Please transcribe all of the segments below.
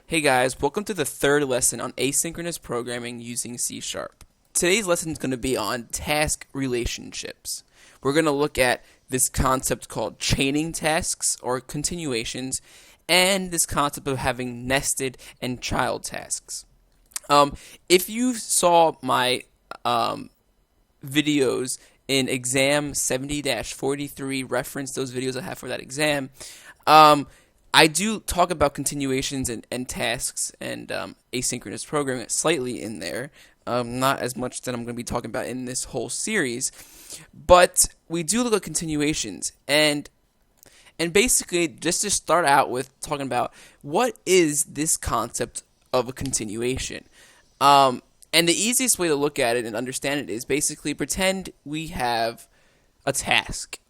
Hey guys, welcome to the third lesson on asynchronous programming using C#. Today's lesson is going to be on task relationships. We're going to look at this concept called chaining tasks or continuations and this concept of having nested and child tasks. If you saw my videos in exam 70-43, reference those videos I have for that exam, I do talk about continuations and tasks and asynchronous programming slightly in there. Not as much that I'm going to be talking about in this whole series, but we do look at continuations and basically just to start out with talking about what is this concept of a continuation. And the easiest way to look at it and understand it is basically pretend we have a task.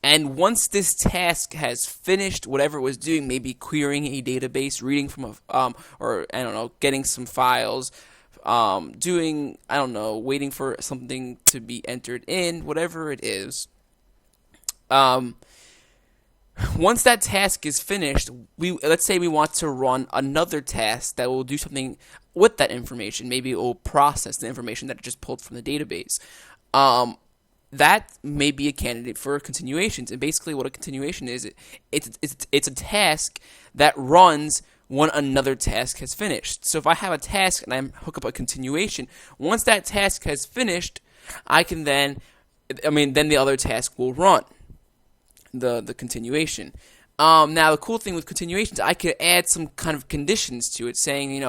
And once this task has finished whatever it was doing, maybe querying a database, reading from or I don't know, getting some files, doing, I don't know, waiting for something to be entered in, whatever it is. Once that task is finished, let's say we want to run another task that will do something with that information. Maybe it will process the information that it just pulled from the database. That may be a candidate for continuations. And basically what a continuation is, it's a task that runs when another task has finished. So if I have a task and I hook up a continuation, once that task has finished, then the other task will run the continuation. Now the cool thing with continuations, I could add some kind of conditions to it, saying,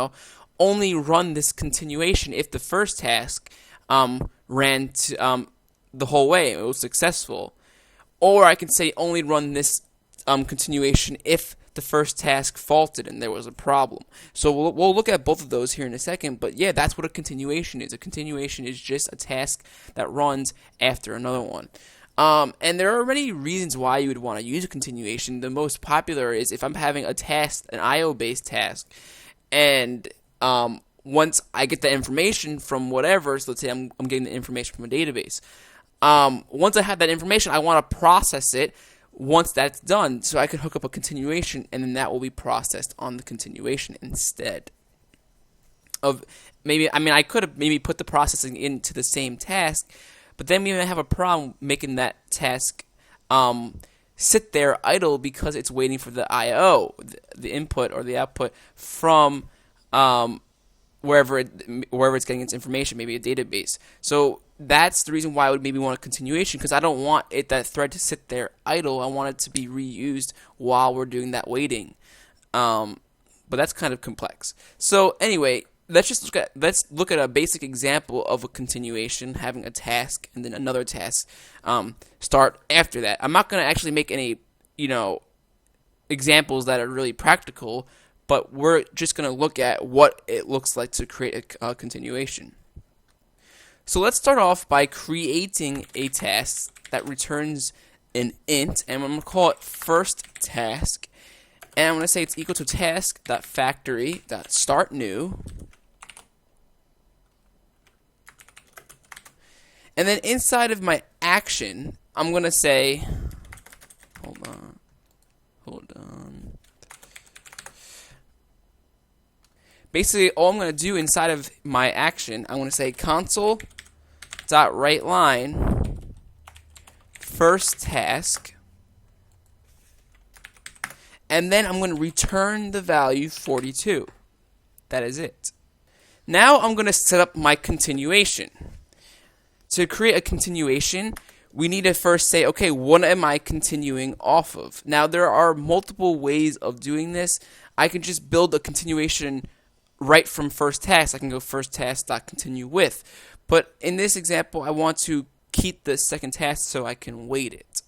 only run this continuation if the first task ran to, the whole way, it was successful. Or I can say only run this continuation if the first task faulted and there was a problem. So we'll look at both of those here in a second, but yeah, that's what a continuation is. A continuation is just a task that runs after another one. And there are many reasons why you would want to use a continuation. The most popular is if I'm having a task, an IO-based task, and once I get the information from whatever, so let's say I'm getting the information from a database. Once I have that information, I want to process it once that's done, so I can hook up a continuation, and then that will be processed on the continuation instead of I could have maybe put the processing into the same task, but then we may have a problem making that task sit there idle because it's waiting for the I/O, the input or the output from wherever it's getting its information, maybe a database. So that's the reason why I would maybe want a continuation, because I don't want that thread to sit there idle. I want it to be reused while we're doing that waiting. But that's kind of complex. So anyway, let's look at a basic example of a continuation, having a task and then another task start after that. I'm not going to actually make any examples that are really practical, but we're just going to look at what it looks like to create a continuation. So let's start off by creating a task that returns an int, and I'm going to call it first task. And I'm going to say it's equal to task.factory.startNew. And then inside of my action, I'm going to say, hold on. Basically, all I'm going to do inside of my action, I'm going to say console.writeLine first task, and then I'm going to return the value 42. That is it. Now I'm going to set up my continuation. To create a continuation, we need to first say, okay, what am I continuing off of? Now, there are multiple ways of doing this. I can just build a continuation right from first task. I can go first task.continue with. But in this example, I want to keep the second task so I can wait it.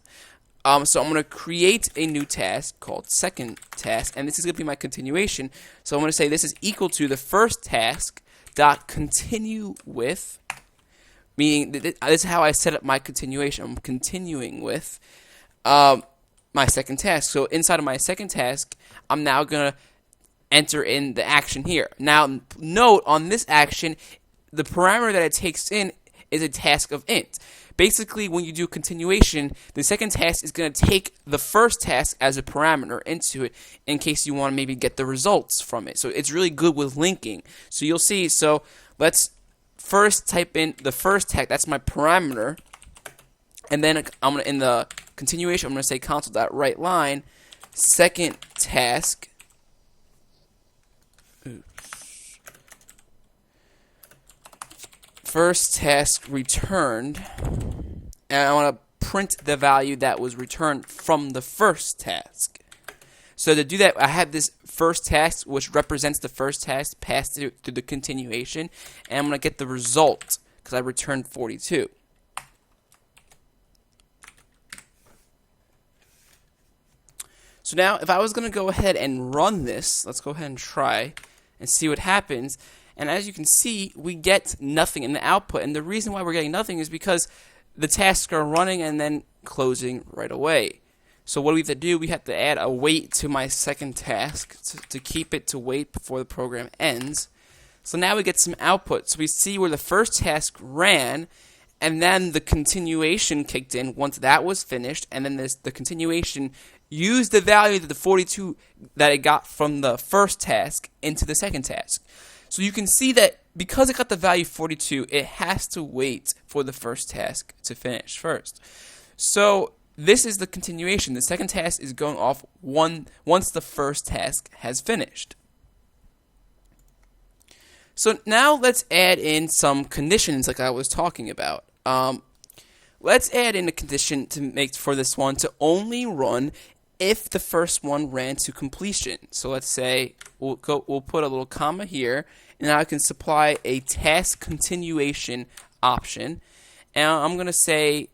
So I'm going to create a new task called second task, and this is going to be my continuation. So I'm going to say this is equal to the first task.continue with, meaning this is how I set up my continuation. I'm continuing with my second task. So inside of my second task, I'm now going to enter in the action here. Now, note on this action, the parameter that it takes in is a task of int. Basically, when you do continuation, the second task is going to take the first task as a parameter into it in case you want to maybe get the results from it. So it's really good with linking. So you'll see, so let's first type in the first task, that's my parameter, and then I'm going to, in the continuation, I'm going to say console.writeLine, second task, first task returned, and I want to print the value that was returned from the first task. So to do that, I have this first task, which represents the first task passed through the continuation, and I'm going to get the result, because I returned 42. So now, if I was going to go ahead and run this, let's go ahead and try and see what happens. And as you can see, we get nothing in the output. And the reason why we're getting nothing is because the tasks are running and then closing right away. So what do we have to do? We have to add a wait to my second task to keep it to wait before the program ends. So now we get some output. So we see where the first task ran, and then the continuation kicked in once that was finished, and then the continuation used the value of the 42 that it got from the first task into the second task. So you can see that because it got the value 42, it has to wait for the first task to finish first. So this is the continuation. The second task is going off once the first task has finished. So now let's add in some conditions like I was talking about. Let's add in a condition to make for this one to only run if the first one ran to completion. So let's say we'll put a little comma here, and now I can supply a task continuation option, and I'm going to say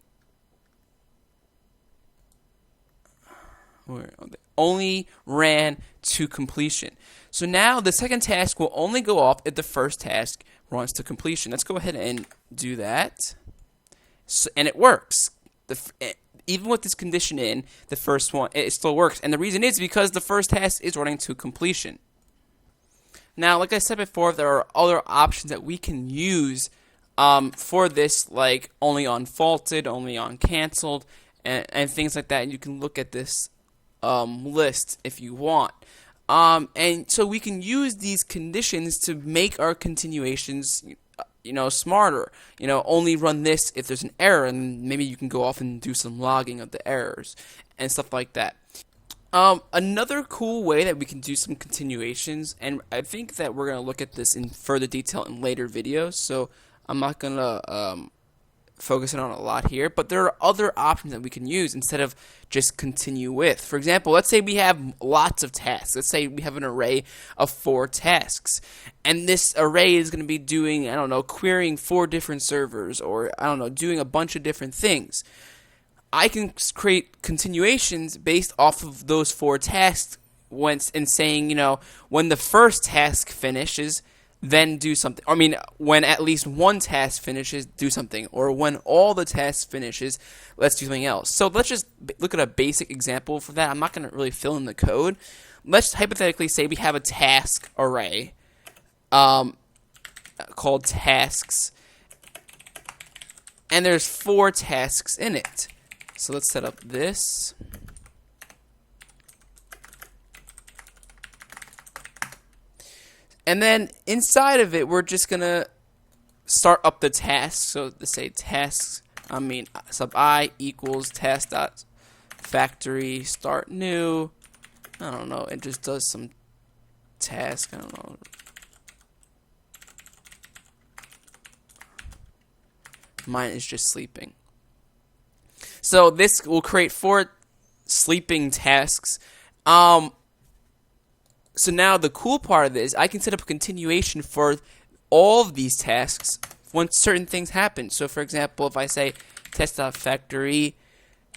only ran to completion. So now the second task will only go off if the first task runs to completion. Let's go ahead and do that. So, and it works. Even with this condition in, the first one, it still works. And the reason is because the first task is running to completion. Now, like I said before, there are other options that we can use for this, like only on faulted, only on canceled, and things like that. And you can look at this list if you want. And so we can use these conditions to make our continuations smarter. Only run this if there's an error, and maybe you can go off and do some logging of the errors and stuff like that. Another cool way that we can do some continuations, and I think that we're going to look at this in further detail in later videos, so I'm not going to focus on a lot here, but there are other options that we can use instead of just continue with. For example, let's say we have lots of tasks. Let's say we have an array of 4 tasks, and this array is going to be doing, querying 4 different servers, or, doing a bunch of different things. I can create continuations based off of those 4 tasks and saying, when the first task finishes, then do something. When at least one task finishes, do something. Or when all the tasks finishes, let's do something else. So let's just look at a basic example for that. I'm not going to really fill in the code. Let's hypothetically say we have a task array called tasks, and there's 4 tasks in it. So let's set up this. And then inside of it, we're just going to start up the tasks. So to say tasks, sub I equals task.factory start new. It just does some task. Mine is just sleeping. So this will create 4 sleeping tasks. So now the cool part of this, I can set up a continuation for all of these tasks once certain things happen. So for example, if I say test.factory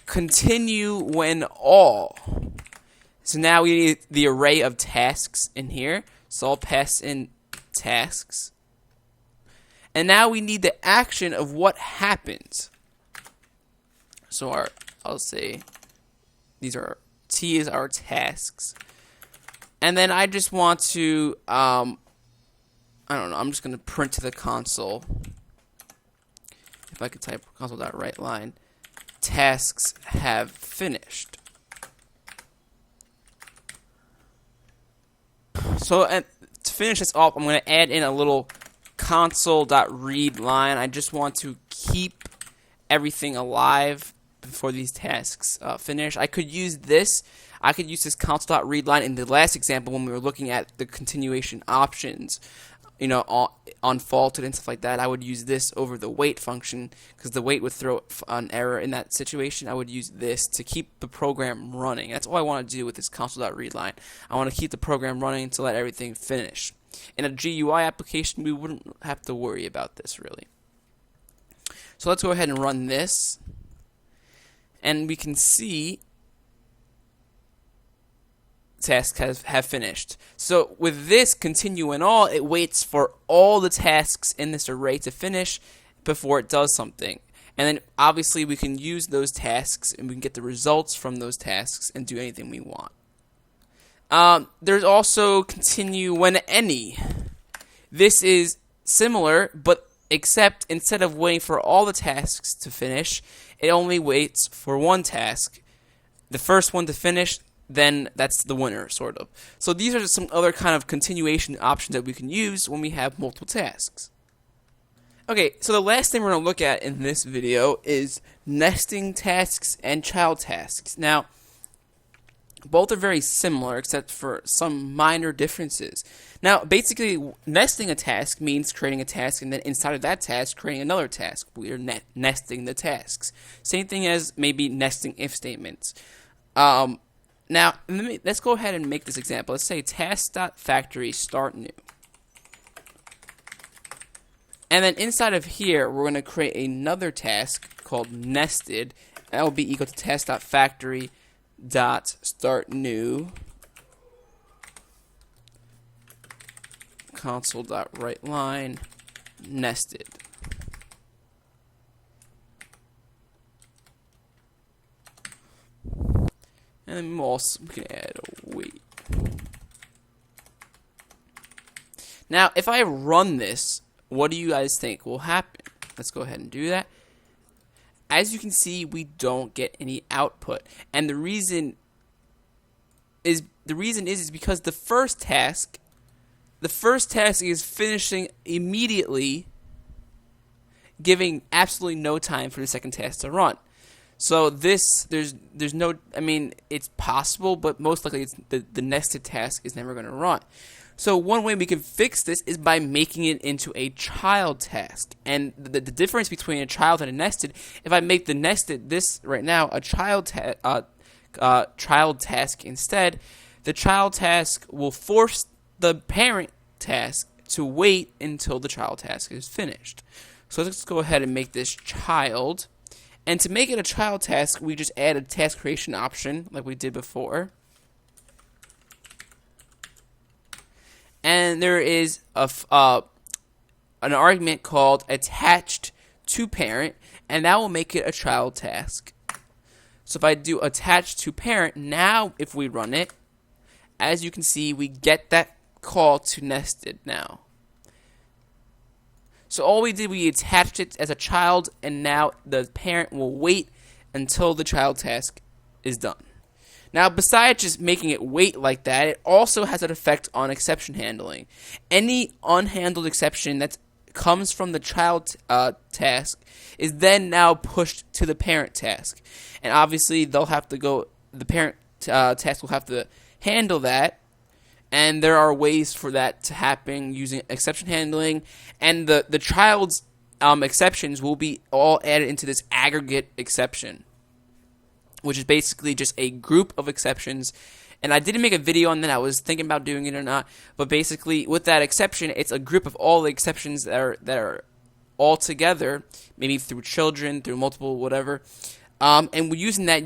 continue when all. So now we need the array of tasks in here. So I'll pass in tasks. And now we need the action of what happens. So I'll say T is our tasks. And then I just want to, I'm just going to print to the console if I could type console.writeLine, tasks have finished. So, and to finish this off, I'm going to add in a little console.readLine. I just want to keep everything alive before these tasks finish. I could use this. I could use this console.readLine in the last example when we were looking at the continuation options, unfaulted and stuff like that. I would use this over the wait function because the wait would throw an error in that situation. I would use this to keep the program running. That's all I want to do with this console.readLine. I want to keep the program running to let everything finish. In a GUI application, we wouldn't have to worry about this really. So let's go ahead and run this, and we can see tasks have finished. So with this continue and all, it waits for all the tasks in this array to finish before it does something. And then obviously we can use those tasks and we can get the results from those tasks and do anything we want. There's also continue when any. This is similar, but except instead of waiting for all the tasks to finish, it only waits for one task. The first one to finish, then that's the winner, sort of. So these are just some other kind of continuation options that we can use when we have multiple tasks. Okay, so the last thing we're going to look at in this video is nesting tasks and child tasks. Now, both are very similar except for some minor differences. Now, basically, nesting a task means creating a task and then inside of that task, creating another task. We are nesting the tasks. Same thing as maybe nesting if statements. Now, let's go ahead and make this example. Let's say task.factory start new. And then inside of here, we're going to create another task called nested. And that will be equal to task.factory dot start new console.writeLine nested. And then also we can add a wait. Now, if I run this, what do you guys think will happen? Let's go ahead and do that. As you can see, we don't get any output, and the reason is because the first task is finishing immediately, giving absolutely no time for the second task to run. So there's no, I mean, it's possible, but most likely it's the nested task is never going to run. So one way we can fix this is by making it into a child task. And the difference between a child and a nested, if I make the nested this right now a child task instead, the child task will force the parent task to wait until the child task is finished. So let's go ahead and make this child. And to make it a child task, we just add a task creation option like we did before. And there is an argument called attached to parent, and that will make it a child task. So if I do attached to parent, now if we run it, as you can see, we get that call to nested now. So all we did, we attached it as a child, and now the parent will wait until the child task is done. Now, besides just making it wait like that, it also has an effect on exception handling. Any unhandled exception that comes from the child task is then now pushed to the parent task. And obviously, they'll have to go, the parent task will have to handle that. And there are ways for that to happen using exception handling. And the child's exceptions will be all added into this aggregate exception, which is basically just a group of exceptions. And I didn't make a video on that. I was thinking about doing it or not. But basically, with that exception, it's a group of all the exceptions that are all together, maybe through children, through multiple, whatever. And using that,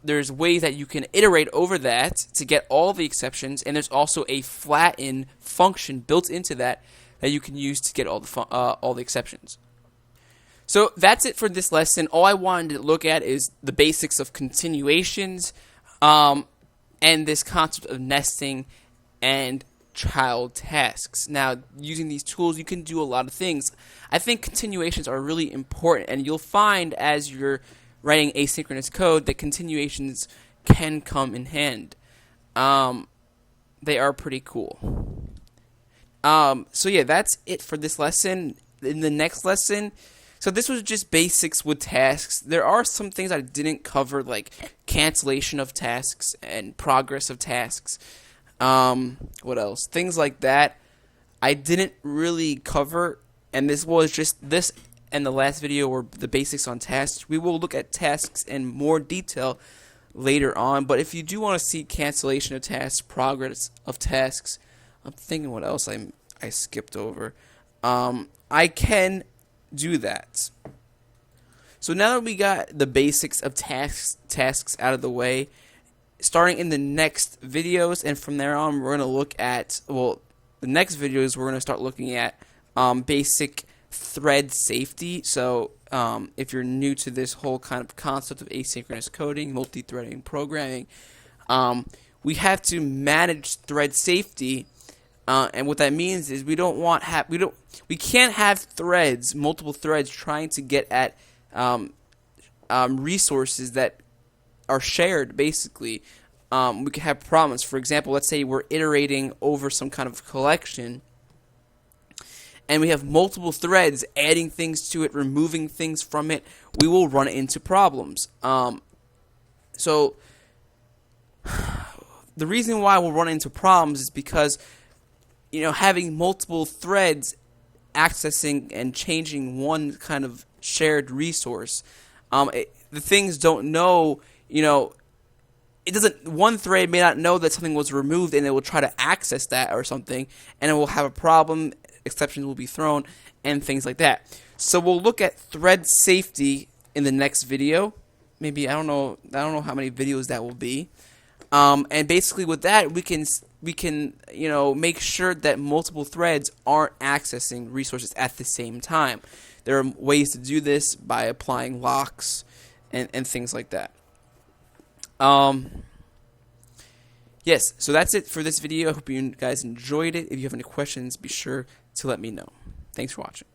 there's ways that you can iterate over that to get all the exceptions. And there's also a flatten function built into that you can use to get all the exceptions. So that's it for this lesson. All I wanted to look at is the basics of continuations, and this concept of nesting and child tasks. Now, using these tools, you can do a lot of things. I think continuations are really important, and you'll find as you're writing asynchronous code that continuations can come in hand. They are pretty cool. So yeah, that's it for this lesson. In the next lesson, so this was just basics with tasks. There are some things I didn't cover, like cancellation of tasks and progress of tasks. What else? Things like that I didn't really cover, and this was just this and the last video were the basics on tasks. We will look at tasks in more detail later on, but if you do want to see cancellation of tasks, progress of tasks, I'm thinking what else I skipped over. I can do that. So now that we got the basics of tasks out of the way, starting in the next videos and from there on, we're going to look at, well, the next videos we're going to start looking at basic thread safety. So if you're new to this whole kind of concept of asynchronous coding, multi-threading programming, we have to manage thread safety. And what that means is we can't have threads, multiple threads, trying to get at resources that are shared. Basically, we could have problems. For example, let's say we're iterating over some kind of collection, and we have multiple threads adding things to it, removing things from it. We will run into problems. So the reason why we'll run into problems is because having multiple threads accessing and changing one kind of shared resource, the things don't know, it doesn't. One thread may not know that something was removed, and it will try to access that or something, and it will have a problem. Exceptions will be thrown, and things like that. So we'll look at thread safety in the next video. Maybe I don't know how many videos that will be. And basically with that, we can make sure that multiple threads aren't accessing resources at the same time. There are ways to do this by applying locks and things like that. Yes, so that's it for this video. I hope you guys enjoyed it. If you have any questions, be sure to let me know. Thanks for watching.